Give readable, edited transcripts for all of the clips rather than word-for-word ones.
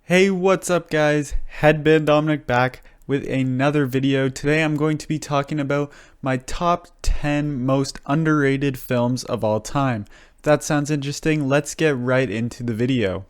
Hey, what's up guys? Headband Dominic back with another video. Today I'm going to be talking about my top 10 most underrated films of all time. If that sounds interesting, let's get right into the video.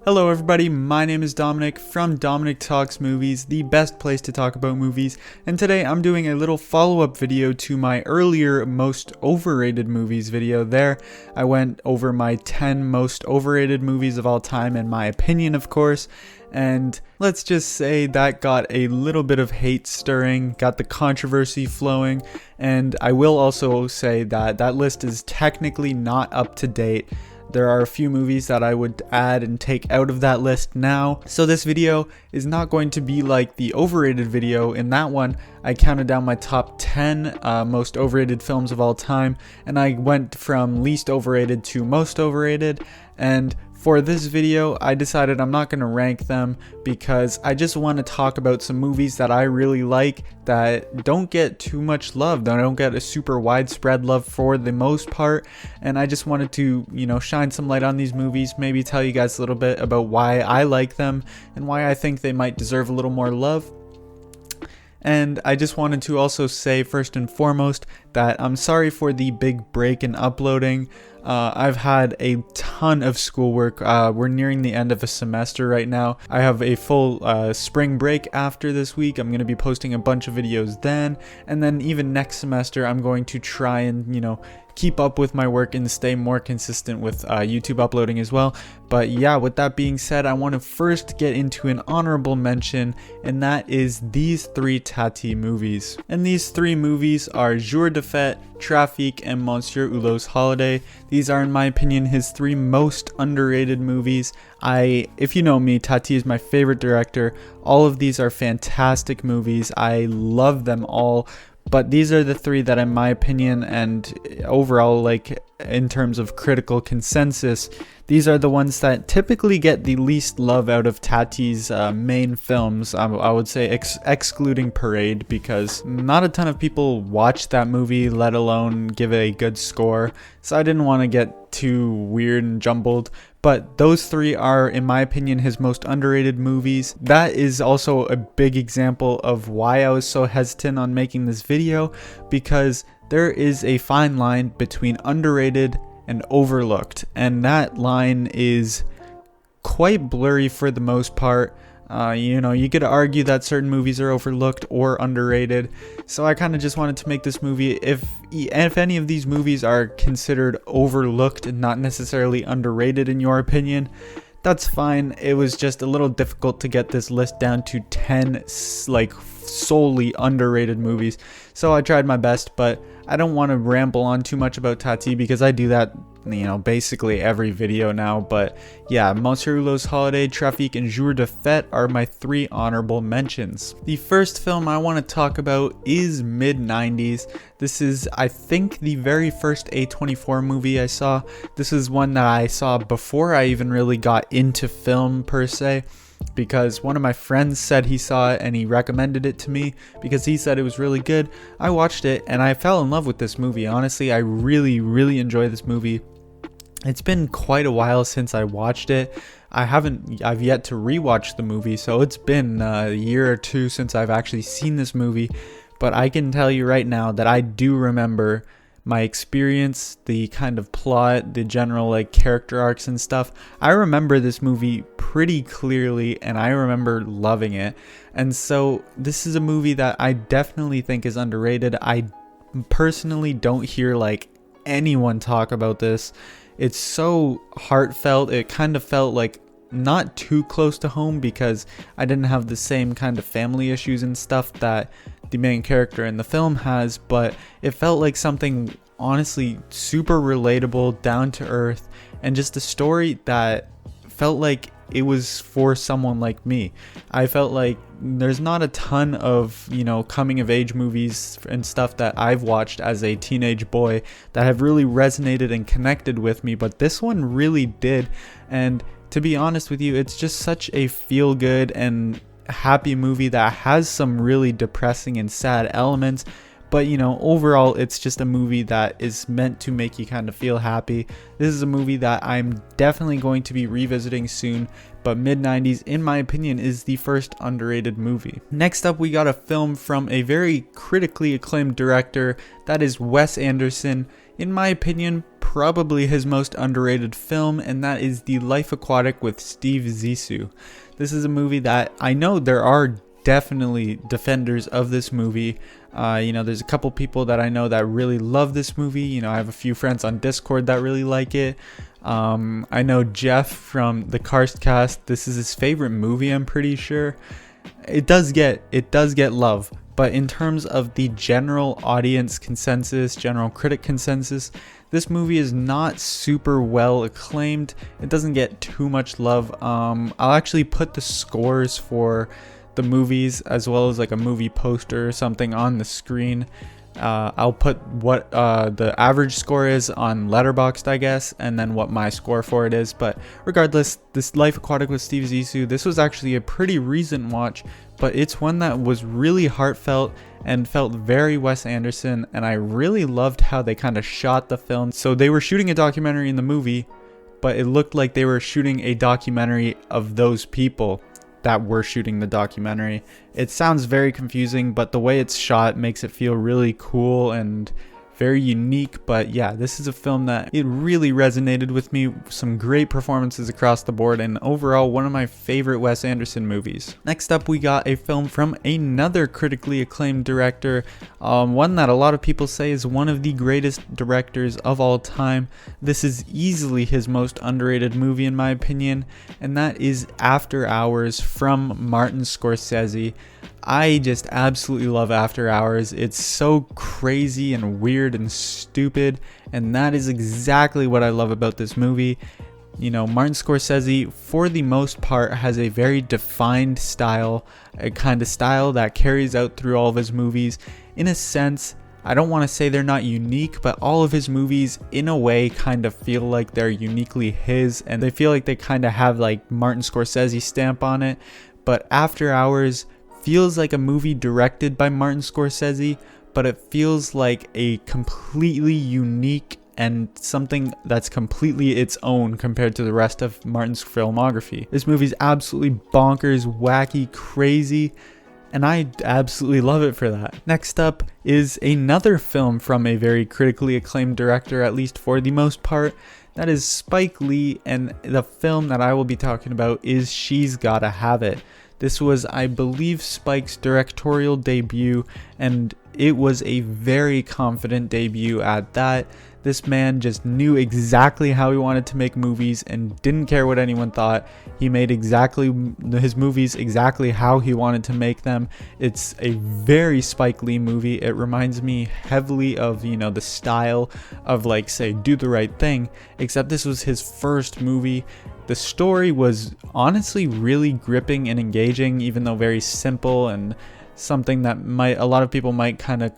Hello everybody, my name is Dominic from Dominic Talks Movies, the best place to talk about movies, and today I'm doing a little follow-up video to my earlier most overrated movies video. There, I went over my 10 most overrated movies of all time, in my opinion of course, and let's just say that got a little bit of hate stirring, got the controversy flowing, and I will also say that that list is technically not up to date. There are a few movies that I would add and take out of that list now. So this video is not going to be like the overrated video. In that one, I counted down my top 10 most overrated films of all time, and I went from least overrated to most overrated. And for this video, I decided I'm not going to rank them because I just want to talk about some movies that I really like that don't get too much love. They don't get a super widespread love for the most part. And I just wanted to, shine some light on these movies, maybe tell you guys a little bit about why I like them and why I think they might deserve a little more love. And I just wanted to also say first and foremost that I'm sorry for the big break in uploading. I've had a ton of schoolwork. We're nearing the end of a semester right now. I have a full spring break after this week. I'm going to be posting a bunch of videos then. And then even next semester, I'm going to try and, keep up with my work and stay more consistent with YouTube uploading as well. But yeah, with that being said, I want to first get into an honorable mention, and that is these three Tati movies. And these three movies are Jour de Fête, Trafic, and Monsieur Hulot's Holiday. These are, in my opinion, his three most underrated movies. If you know me, Tati is my favorite director. All of these are fantastic movies. I love them all. But these are the three that, in my opinion, and overall, in terms of critical consensus, these are the ones that typically get the least love out of Tati's main films. I would say excluding Parade, because not a ton of people watch that movie, let alone give it a good score. So I didn't want to get too weird and jumbled. But those three are, in my opinion, his most underrated movies. That is also a big example of why I was so hesitant on making this video, because there is a fine line between underrated and overlooked, and that line is quite blurry for the most part. You could argue that certain movies are overlooked or underrated, so I kind of just wanted to make this movie. If any of these movies are considered overlooked and not necessarily underrated in your opinion, that's fine. It was just a little difficult to get this list down to 10 solely underrated movies, so I tried my best. But I don't want to ramble on too much about Tati because I do that basically every video now. But yeah, Monsieur Hulot's Holiday, Trafic, and Jour de Fête are my three honorable mentions. The first film I want to talk about is mid-90s. This is, I think, the very first A24 movie I saw. This is one that I saw before I even really got into film per se, because one of my friends said he saw it and he recommended it to me because he said it was really good. I watched it and I fell in love with this movie. Honestly, I really enjoy this movie. It's been quite a while since I watched it. I've yet to rewatch the movie, so it's been a year or two since I've actually seen this movie. But I can tell you right now that I do remember my experience, the kind of plot, the general character arcs and stuff. I remember this movie pretty clearly, and I remember loving it. And so this is a movie that I definitely think is underrated. I personally don't hear anyone talk about this. It's so heartfelt. It kind of felt not too close to home because I didn't have the same kind of family issues and stuff that the main character in the film has, but it felt like something honestly super relatable, down to earth, and just a story that felt like it was for someone like me. I felt like there's not a ton of, coming of age movies and stuff that I've watched as a teenage boy that have really resonated and connected with me, but this one really did. And to be honest with you, it's just such a feel good and happy movie that has some really depressing and sad elements, But you know, overall, it's just a movie that is meant to make you kind of feel happy. This is a movie that I'm definitely going to be revisiting soon, but mid-90s, in my opinion, is the first underrated movie. Next up, we got a film from a very critically acclaimed director, that is Wes Anderson. In my opinion, probably his most underrated film, and that is The Life Aquatic with Steve Zissou. This is a movie that I know there are definitely defenders of this movie. You know, there's a couple people that I know that really love this movie. You know, I have a few friends on Discord that really like it. I know Jeff from the Karstcast, this is his favorite movie, I'm pretty sure. It does get love, but in terms of the general audience consensus, general critic consensus, this movie is not super well acclaimed. It doesn't get too much love. I'll actually put the scores for the movies as well as like a movie poster or something on the screen. I'll put what the average score is on Letterboxd, I guess, and then what my score for it is. But regardless, this Life Aquatic with Steve Zissou, this was actually a pretty recent watch, but it's one that was really heartfelt and felt very Wes Anderson, and I really loved how they kind of shot the film. So they were shooting a documentary in the movie, but it looked like they were shooting a documentary of those people that were shooting the documentary. It sounds very confusing, but the way it's shot makes it feel really cool and very unique. But yeah, this is a film that it really resonated with me. Some great performances across the board, and overall one of my favorite Wes Anderson movies. Next up, we got a film from another critically acclaimed director, one that a lot of people say is one of the greatest directors of all time. This is easily his most underrated movie in my opinion, and that is After Hours from Martin Scorsese. I just absolutely love After Hours. It's so crazy and weird and stupid, and that is exactly what I love about this movie. You know, Martin Scorsese, for the most part, has a very defined style, a kind of style that carries out through all of his movies. In a sense, I don't want to say they're not unique, but all of his movies, in a way, kind of feel like they're uniquely his, and they feel like they kind of have like Martin Scorsese stamp on it. But After Hours feels like a movie directed by Martin Scorsese, but it feels like a completely unique and something that's completely its own compared to the rest of Martin's filmography. This movie's absolutely bonkers, wacky, crazy, and I absolutely love it for that. Next up is another film from a very critically acclaimed director, at least for the most part. That is Spike Lee, and the film that I will be talking about is She's Gotta Have It. This was, I believe, Spike's directorial debut, and it was a very confident debut at that. This man just knew exactly how he wanted to make movies and didn't care what anyone thought. He made his movies exactly how he wanted to make them. It's a very Spike Lee movie. It reminds me heavily of, you know, the style of, like, say, Do the Right Thing, except this was his first movie. The story was honestly really gripping and engaging, even though very simple and something that a lot of people might kind of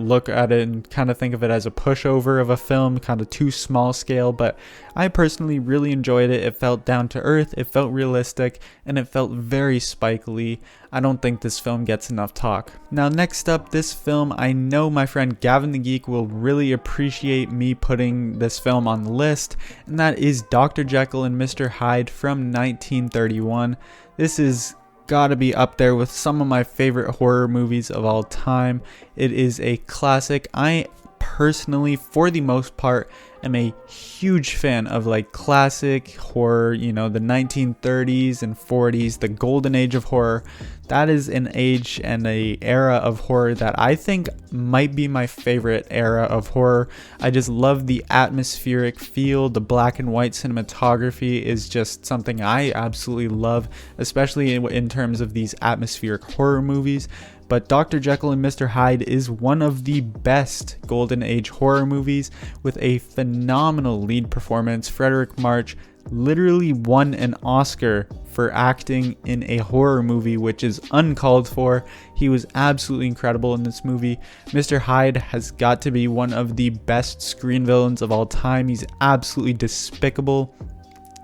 look at it and kind of think of it as a pushover of a film, kind of too small scale, but I personally really enjoyed it. It felt down to earth, it felt realistic, and it felt very Spike Lee. I don't think this film gets enough talk. Now next up, this film, I know my friend Gavin the Geek will really appreciate me putting this film on the list, and that is Dr. Jekyll and Mr. Hyde from 1931. This is gotta be up there with some of my favorite horror movies of all time. It is a classic. I personally, for the most part, am a huge fan of like classic horror, you know, the 1930s and 40s, the golden age of horror. That is an age and a era of horror that I think might be my favorite era of horror. I just love the atmospheric feel. The black and white cinematography is just something I absolutely love, especially in terms of these atmospheric horror movies. But Dr. Jekyll and Mr. Hyde is one of the best Golden Age horror movies, with a phenomenal lead performance. Frederick March literally won an Oscar for acting in a horror movie, which is uncalled for. He was absolutely incredible in this movie. Mr. Hyde has got to be one of the best screen villains of all time. He's absolutely despicable.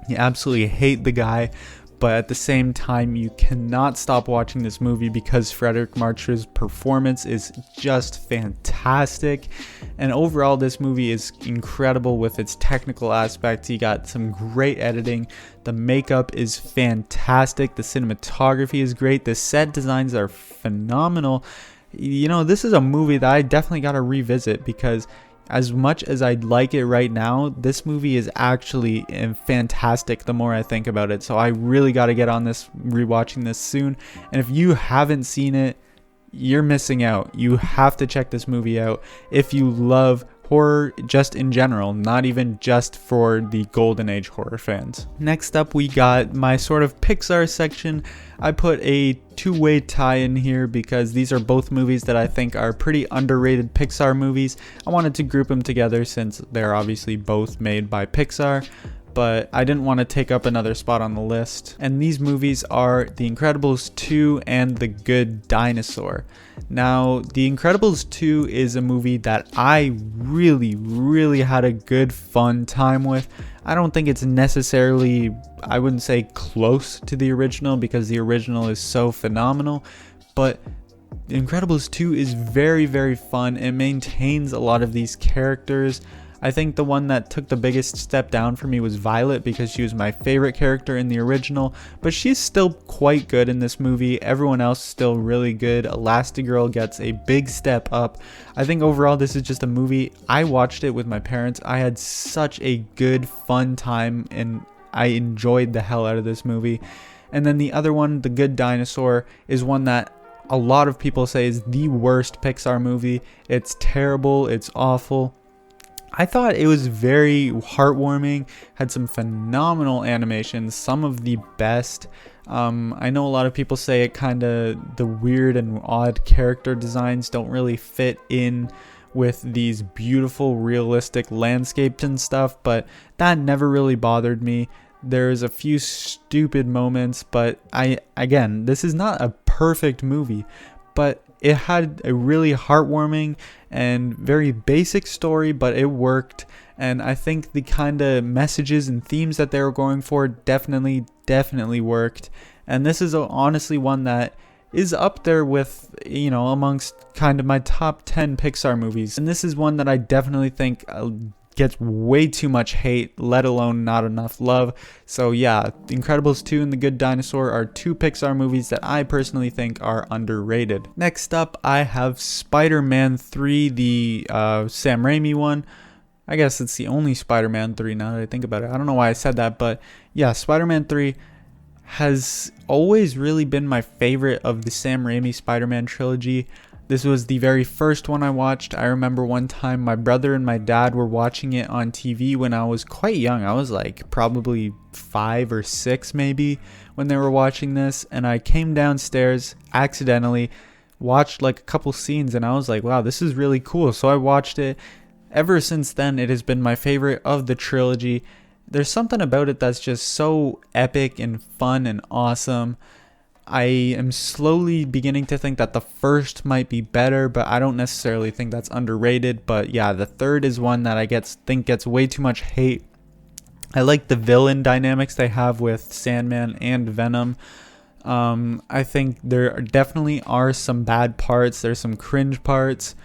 You absolutely hate the guy. but at the same time, you cannot stop watching this movie because Frederick March's performance is just fantastic. And overall, this movie is incredible with its technical aspects. You got some great editing. The makeup is fantastic. The cinematography is great. The set designs are phenomenal. You know, this is a movie that I definitely got to revisit because as much as I'd like it right now, this movie is actually fantastic the more I think about it. So I really got to get on this, rewatching this soon. And if you haven't seen it, you're missing out. You have to check this movie out if you love horror just in general, not even just for the golden age horror fans. Next up, we got my sort of Pixar section. I put a two-way tie in here because these are both movies that I think are pretty underrated Pixar movies. I wanted to group them together since they're obviously both made by Pixar, but I didn't want to take up another spot on the list. And these movies are The Incredibles 2 and The Good Dinosaur. Now, The Incredibles 2 is a movie that I really had a good fun time with. I don't think it's necessarily, I wouldn't say close to the original because the original is so phenomenal, but The Incredibles 2 is very fun. It maintains a lot of these characters. I think the one that took the biggest step down for me was Violet because she was my favorite character in the original, but she's still quite good in this movie. Everyone else is still really good. Elastigirl gets a big step up. I think overall this is just a movie. I watched it with my parents. I had such a good fun time and I enjoyed the hell out of this movie. And then the other one, The Good Dinosaur, is one that a lot of people say is the worst Pixar movie. It's terrible, it's awful. I thought it was very heartwarming, had some phenomenal animations, some of the best. I know a lot of people say it the weird and odd character designs don't really fit in with these beautiful realistic landscapes and stuff, but that never really bothered me. There's a few stupid moments, but again, this is not a perfect movie, but it had a really heartwarming and very basic story, but it worked. And I think the kind of messages and themes that they were going for definitely worked. And this is honestly one that is up there with, you know, amongst kind of my top 10 Pixar movies. And this is one that I definitely think gets way too much hate, let alone not enough love. So yeah, The Incredibles 2 and The Good Dinosaur are two Pixar movies that I personally think are underrated. Next up, I have Spider-Man 3, the Sam Raimi one. I guess it's the only Spider-Man 3 now that I think about it. I don't know why I said that, but yeah, Spider-Man 3 has always really been my favorite of the Sam Raimi Spider-Man trilogy. This was the very first one I watched. I remember one time my brother and my dad were watching it on TV when I was quite young. I was like probably 5 or 6 maybe when they were watching this. And I came downstairs accidentally, watched like a couple scenes, and I was like, wow, this is really cool. So I watched it. Ever since then, it has been my favorite of the trilogy. There's something about it that's just so epic and fun and awesome. I am slowly beginning to think that the first might be better, but I don't necessarily think that's underrated. But yeah, the third is one that I think gets way too much hate. I like the villain dynamics they have with Sandman and Venom. I think there definitely are some bad parts. There's some cringe parts.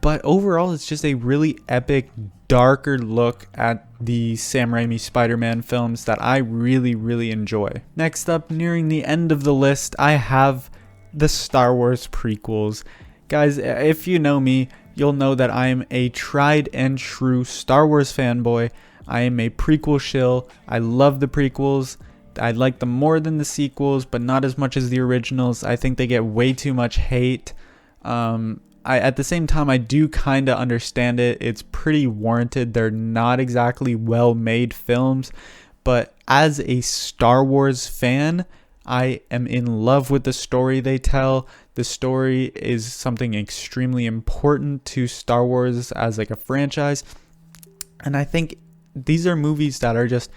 But overall, it's just a really epic, darker look at the Sam Raimi Spider-Man films that I really enjoy. Next up, nearing the end of the list, I have the Star Wars prequels. Guys, if you know me, you'll know that I am a tried and true Star Wars fanboy. I am a prequel shill. I love the prequels. I like them more than the sequels, but not as much as the originals. I think they get way too much hate. At the same time, I do kind of understand it. It's pretty warranted. They're not exactly well-made films, but as a Star Wars fan, I am in love with the story they tell. The story is something extremely important to Star Wars as like a franchise, and I think these are movies that are just,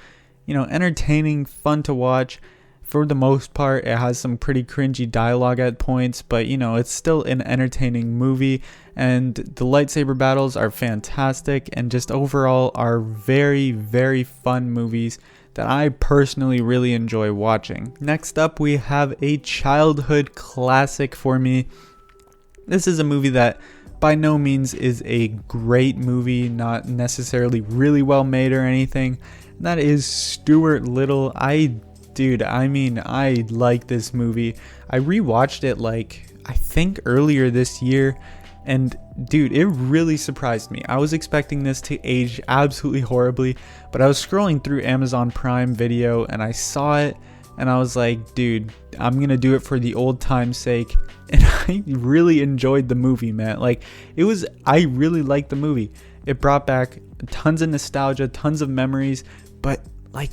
you know, entertaining, fun to watch. For the most part, it has some pretty cringy dialogue at points, but you know, it's still an entertaining movie, and the lightsaber battles are fantastic and just overall are very fun movies that I personally really enjoy watching. Next up, we have a childhood classic for me. This is a movie that by no means is a great movie, not necessarily really well made or anything. And that is Stuart Little. I like this movie. I rewatched it I think earlier this year, and dude, it really surprised me. I was expecting this to age absolutely horribly, but I was scrolling through Amazon Prime Video and I saw it and I was like, dude, I'm gonna do it for the old time's sake. And I really enjoyed the movie, man. I really liked the movie. It brought back tons of nostalgia, tons of memories, but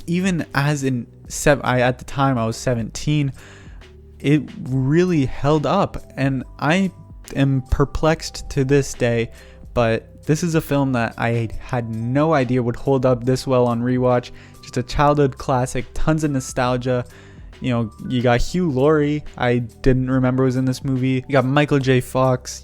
even at the time I was 17, it really held up, and I am perplexed to this day, but this is a film that I had no idea would hold up this well on rewatch. Just a childhood classic, tons of nostalgia. You got Hugh Laurie, I didn't remember was in this movie. You got Michael J. Fox.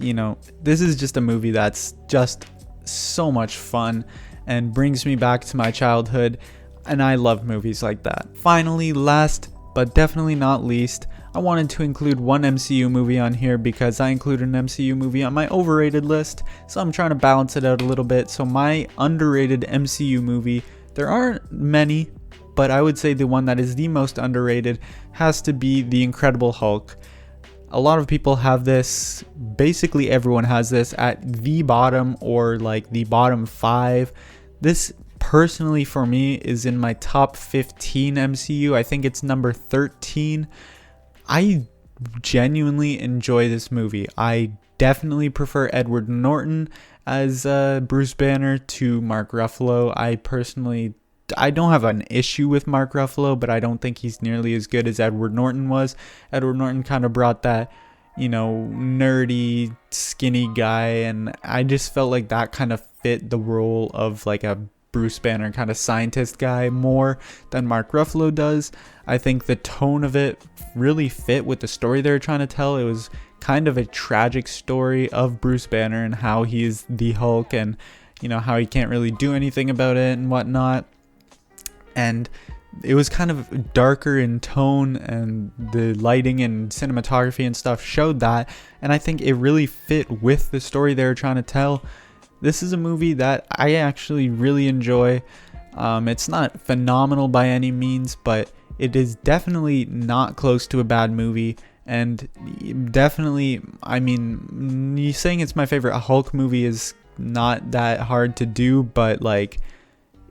This is just a movie that's just so much fun and brings me back to my childhood, and I love movies like that. Finally, last but definitely not least, I wanted to include one MCU movie on here because I included an MCU movie on my overrated list, so I'm trying to balance it out a little bit. So my underrated MCU movie, there aren't many, but I would say the one that is the most underrated has to be The Incredible Hulk. A lot of people have this, basically everyone has this at the bottom or the bottom 5. This personally for me is in my top 15 MCU. I think it's number 13. I genuinely enjoy this movie. I definitely prefer Edward Norton as Bruce Banner to Mark Ruffalo. I don't have an issue with Mark Ruffalo, but I don't think he's nearly as good as Edward Norton was. Edward Norton kind of brought that, nerdy, skinny guy, and I just felt like that kind of fit the role of a Bruce Banner kind of scientist guy more than Mark Ruffalo does. I think the tone of it really fit with the story they were trying to tell. It was kind of a tragic story of Bruce Banner and how he is the Hulk, and how he can't really do anything about it and whatnot. And it was kind of darker in tone, and the lighting and cinematography and stuff showed that, and I think it really fit with the story they were trying to tell. This is a movie that I actually really enjoy. It's not phenomenal by any means, but it is definitely not close to a bad movie. And definitely, you saying it's my favorite Hulk movie is not that hard to do, but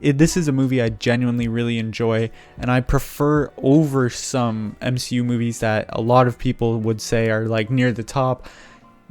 this is a movie I genuinely really enjoy, and I prefer over some MCU movies that a lot of people would say are near the top.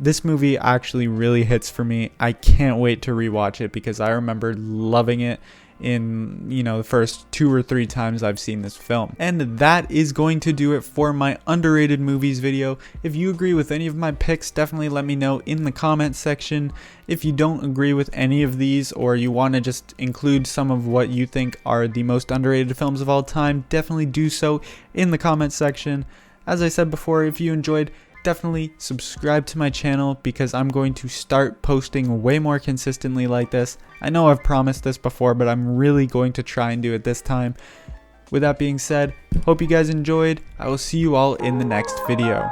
This movie actually really hits for me. I can't wait to rewatch it because I remember loving it in the first 2 or 3 times I've seen this film. And that is going to do it for my underrated movies video. If you agree with any of my picks, definitely let me know in the comment section. If you don't agree with any of these, or you want to just include some of what you think are the most underrated films of all time, definitely do so in the comment section. As I said before, if you enjoyed, definitely subscribe to my channel because I'm going to start posting way more consistently like this. I know I've promised this before, but I'm really going to try and do it this time. With that being said, hope you guys enjoyed. I will see you all in the next video.